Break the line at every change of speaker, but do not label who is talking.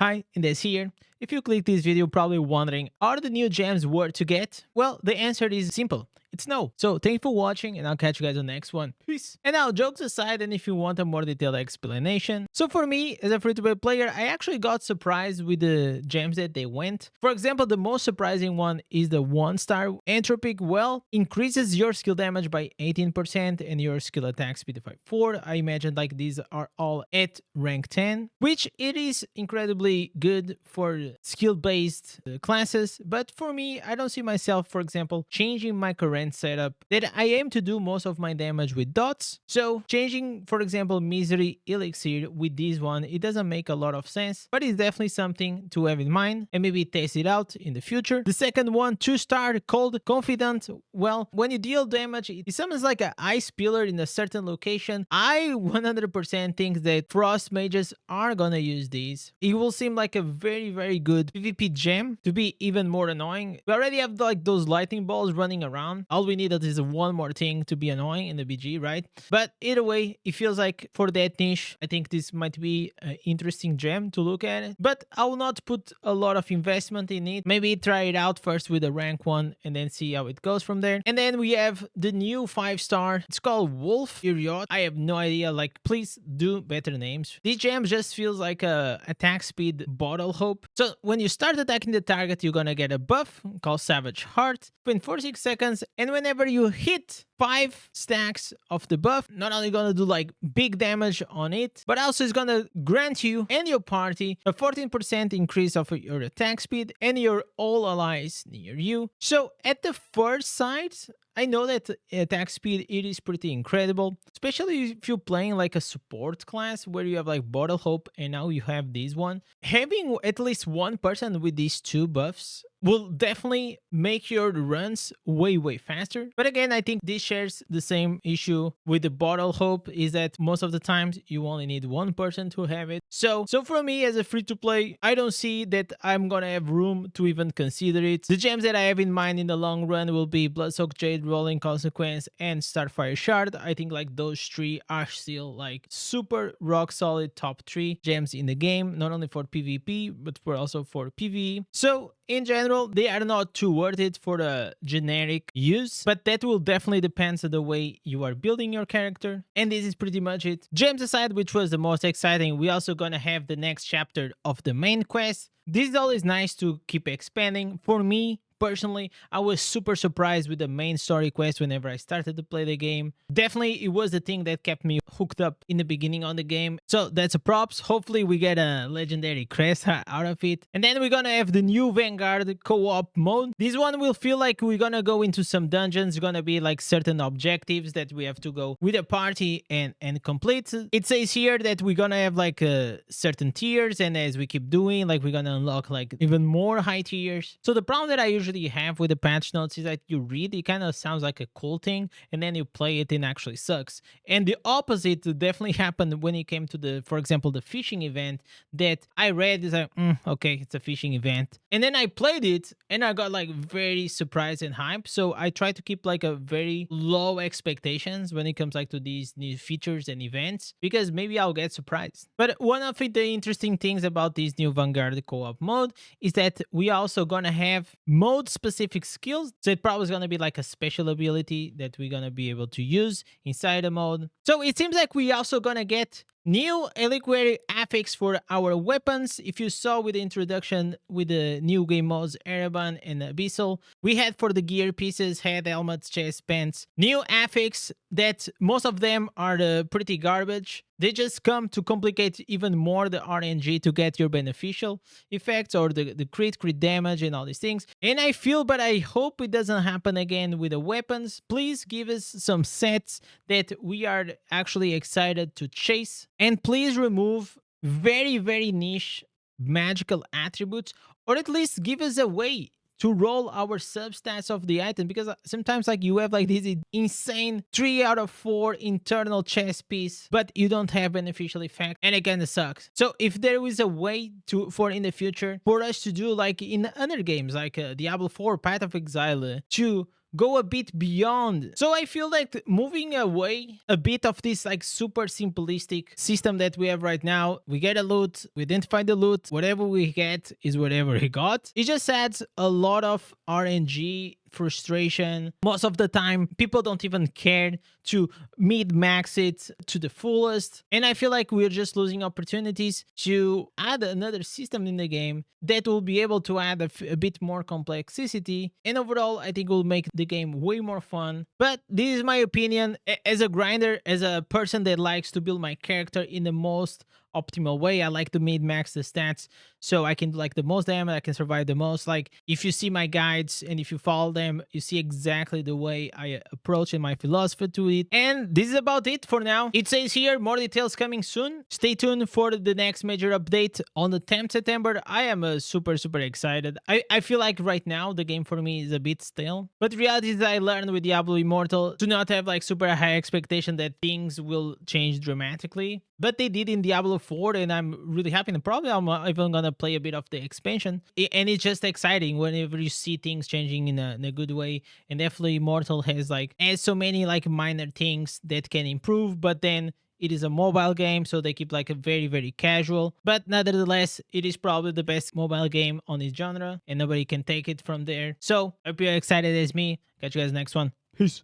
Hi, Indez here. If you click this video probably wondering, are the new gems worth to get? Well, the answer is simple. It's no. So thank you for watching and I'll catch you guys on the next one. Peace. And now, jokes aside, and if you want a more detailed explanation. So for me, as a free-to-play player, I actually got surprised with the gems that they went. For example, the most surprising one is the 1-star Entropic. Well, increases your skill damage by 18% and your skill attack speed by 4. I imagine like these are all at rank 10, which it is incredibly good for skill-based classes. But for me, I don't see myself, for example, changing my current setup that I aim to do most of my damage with dots. So changing, for example, Misery Elixir with this one, it doesn't make a lot of sense, but it's definitely something to have in mind and maybe test it out in the future. The second one, 2-star called Confidant. Well, when you deal damage, it summons like an ice pillar in a certain location. I 100% think that Frost mages are gonna use these. It will seem like a very good PvP gem to be even more annoying. We already have like those lightning balls running around. All we need is one more thing to be annoying in the BG, right? But either way, it feels like for that niche, I think this might be an interesting gem to look at it. But I will not put a lot of investment in it. Maybe try it out first with a rank 1 and then see how it goes from there. And then we have the new 5-star. It's called Wulfheort. I have no idea. Like, please do better names. This gem just feels like a attack speed bottle hope. So when you start attacking the target, you're gonna get a buff called Savage Heart in 46 seconds. And whenever you hit 5 stacks of the buff, not only gonna do like big damage on it, but also it's gonna grant you and your party a 14% increase of your attack speed and your all allies near you. So at the first sight, I know that attack speed, it is pretty incredible, especially if you're playing like a support class where you have like Bottle Hope and now you have this one. Having at least one person with these two buffs will definitely make your runs way faster. But again, I think this shares the same issue with the Bottle Hope, is that most of the times you only need one person to have it. So for me as a free-to-play, I don't see that I'm gonna have room to even consider it. The gems that I have in mind in the long run will be Bloodsoaked Jade, Rolling Consequence, and Starfire Shard. I think like those three are still like super rock solid top 3 gems in the game, not only for PvP, but also for PvE. So in general, they are not too worth it for the generic use, but that will definitely depend on the way you are building your character. And this is pretty much it. Gems aside, which was the most exciting, we also gonna have the next chapter of the main quest. This is always nice to keep expanding. For me, personally, I was super surprised with the main story quest whenever I started to play the game. Definitely, it was the thing that kept me hooked up in the beginning on the game. So that's a props. Hopefully, we get a legendary crest out of it. And then we're gonna have the new Vanguard co-op mode. This one will feel like we're gonna go into some dungeons. Gonna be like certain objectives that we have to go with a party and complete. It says here that we're gonna have like certain tiers, and as we keep doing, like we're gonna unlock like even more high tiers. So the problem that I usually have with the patch notes is that you read, it kind of sounds like a cool thing, and then you play it and actually sucks. And the opposite definitely happened when it came to the, for example, the fishing event that I read is like, okay, it's a fishing event. And then I played it and I got like very surprised and hyped. So I try to keep like a very low expectations when it comes like to these new features and events, because maybe I'll get surprised. But one of the interesting things about this new Vanguard co-op mode is that we also gonna have mode specific skills. So it probably is going to be like a special ability that we're going to be able to use inside the mode. So it seems like we also going to get new reliquary affix for our weapons. If you saw with the introduction with the new game modes Ereban and Abyssal, we had for the gear pieces, head, helmets, chest, pants, new affix that most of them are pretty garbage. They just come to complicate even more the RNG to get your beneficial effects or the crit damage and all these things. And I feel, but I hope it doesn't happen again with the weapons. Please give us some sets that we are actually excited to chase. And please remove very niche magical attributes, or at least give us a way to roll our substats of the item, because sometimes like you have like this insane 3 out of 4 internal chest piece, but you don't have beneficial effect, and again it sucks. So if there is a way for in the future for us to do like in other games like Diablo 4 Path of Exile to go a bit beyond. So I feel like moving away a bit of this like super simplistic system that we have right now. We get a loot, we identify the loot, whatever we get is whatever we got. It just adds a lot of RNG, frustration. Most of the time, people don't even care to mid-max it to the fullest. And I feel like we're just losing opportunities to add another system in the game that will be able to add a bit more complexity. And overall, I think will make the game way more fun. But this is my opinion as a grinder, as a person that likes to build my character in the most optimal way. I like to mid-max the stats so I can do like the most damage, I can survive the most. Like if you see my guides and if you follow them, you see exactly the way I approach and my philosophy to it. And this is about it for now. It says here more details coming soon. Stay tuned for the next major update on the 10th September. I am super excited. I feel like right now the game for me is a bit stale, but the reality is I learned with Diablo Immortal to not have like super high expectation that things will change dramatically, but they did in Diablo 4 and I'm really happy. And probably I'm even gonna play a bit of the expansion, and it's just exciting whenever you see things changing in a good way. And definitely Immortal has so many like minor things that can improve, but then it is a mobile game, so they keep like a very casual. But nevertheless, it is probably the best mobile game on this genre, and nobody can take it from there. So, hope you're excited as me. Catch you guys next one. Peace.